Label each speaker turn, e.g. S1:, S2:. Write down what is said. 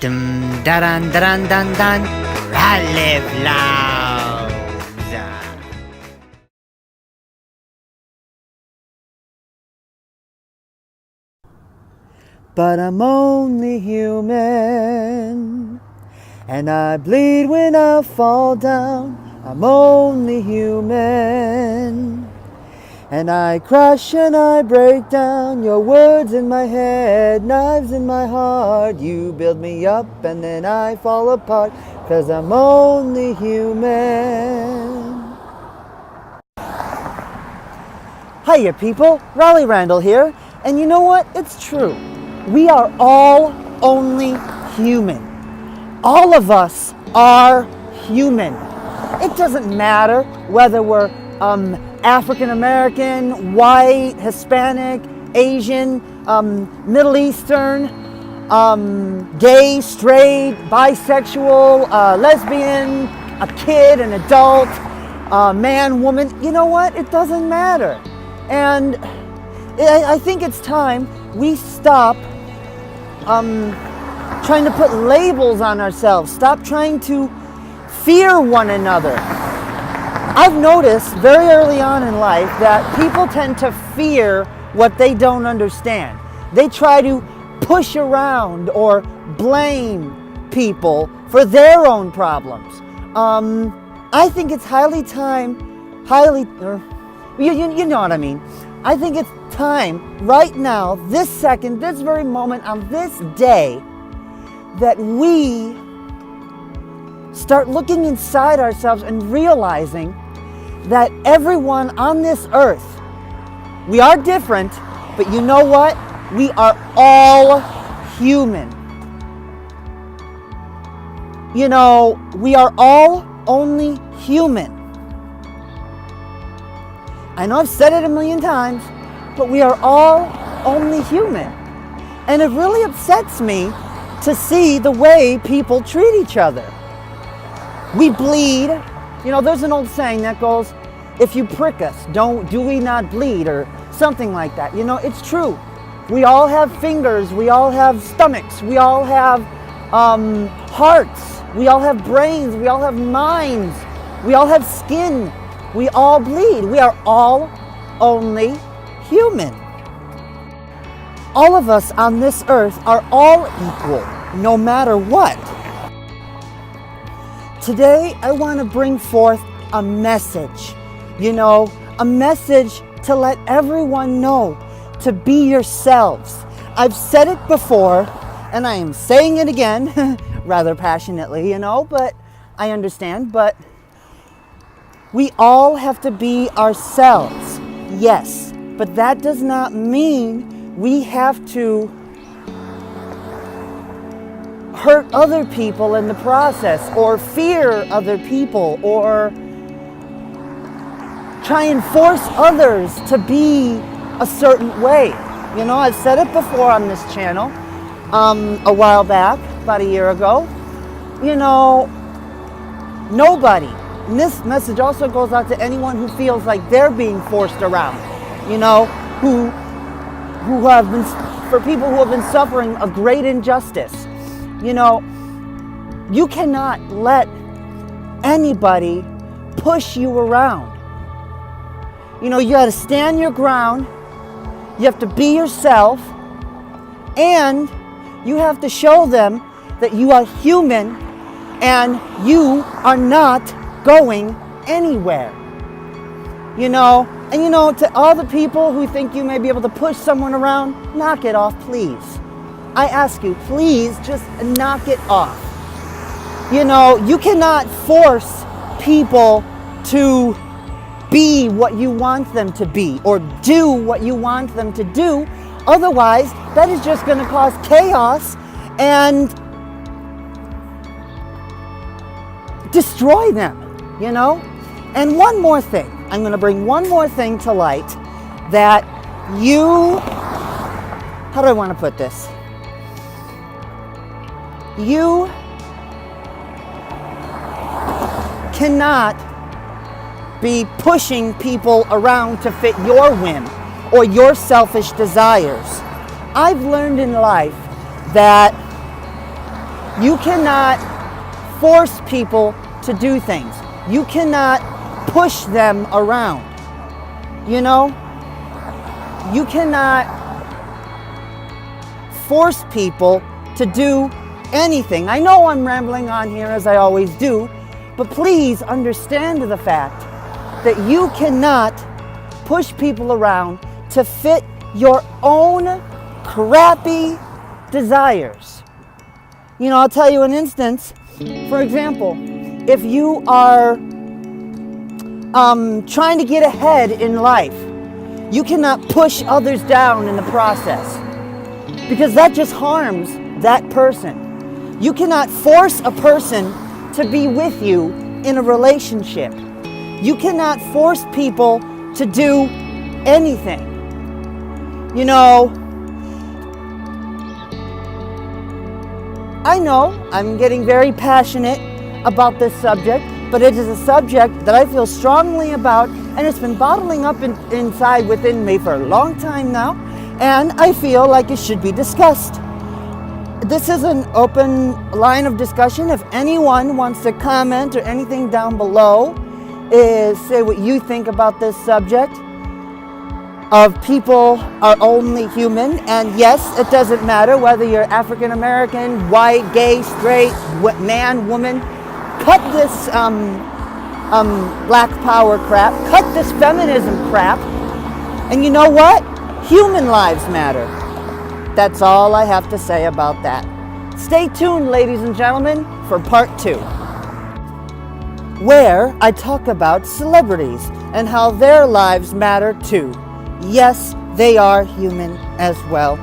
S1: Dum da dun da dun dun dun. Rolly flows.
S2: But I'm only human, and I bleed when I fall down. I'm only human, and I crash and I break down. Your words in my head, knives in my heart. You build me up and then I fall apart, 'cause I'm only human. Hiya people, Rolly Randall here, and you know what? It's true. We are all only human. All of us are human. It doesn't matter whether we're African American, white, Hispanic, Asian, Middle Eastern, gay, straight, bisexual, lesbian, a kid, an adult, man, woman. You know what? It doesn't matter. And I think it's time we stop trying to put labels on ourselves. Stop trying to fear one another. I've noticed very early on in life that people tend to fear what they don't understand. They try to push around or blame people for their own problems. I think it's you know what I mean. I think it's time right now, this second, this very moment, on this day, that we start looking inside ourselves and realizing that everyone on this earth, we are different, but you know what? We are all human. You know, we are all only human. I know I've said it a million times, but we are all only human. And it really upsets me to see the way people treat each other. We bleed. You know, there's an old saying that goes, if you prick us, do we not bleed, or something like that. You know, it's true. We all have fingers, we all have stomachs, we all have hearts, we all have brains, we all have minds, we all have skin, we all bleed. We are all only human. All of us on this earth are all equal, no matter what. Today, I want to bring forth a message, a message to let everyone know to be yourselves. I've said it before, and I am saying it again, rather passionately, but I understand, but we all have to be ourselves, yes, but that does not mean we have to hurt other people in the process, or fear other people, or try and force others to be a certain way. I've said it before on this channel a while back, about a year ago. Nobody, and this message also goes out to anyone who feels like they're being forced around, for people who have been suffering a great injustice. You cannot let anybody push you around. You got to stand your ground. You have to be yourself, and you have to show them that you are human and you are not going anywhere. To all the people who think you may be able to push someone around, knock it off, please. I ask you, please just knock it off. You cannot force people to be what you want them to be, or do what you want them to do. Otherwise, that is just going to cause chaos and destroy them, And one more thing. I'm going to bring one more thing to light that how do I want to put this? You cannot be pushing people around to fit your whim or your selfish desires. I've learned in life that You cannot force people to do things. You cannot push them around. You know? You cannot force people to do anything. I know I'm rambling on here as I always do, but please understand the fact that you cannot push people around to fit your own crappy desires. You know, I'll tell you an instance. For example, if you are trying to get ahead in life, you cannot push others down in the process, because that just harms that person. You cannot force a person to be with you in a relationship. You cannot force people to do anything. You know, I know I'm getting very passionate about this subject, but it is a subject that I feel strongly about, and it's been bottling up inside within me for a long time now, and I feel like it should be discussed. This is an open line of discussion. If anyone wants to comment or anything down below, say what you think about this subject of people are only human. And yes, it doesn't matter whether you're African American, white, gay, straight, man, woman. Cut this black power crap. Cut this feminism crap. And you know what? Human lives matter. That's all I have to say about that. Stay tuned, ladies and gentlemen, for part 2, where I talk about celebrities and how their lives matter too. Yes, they are human as well.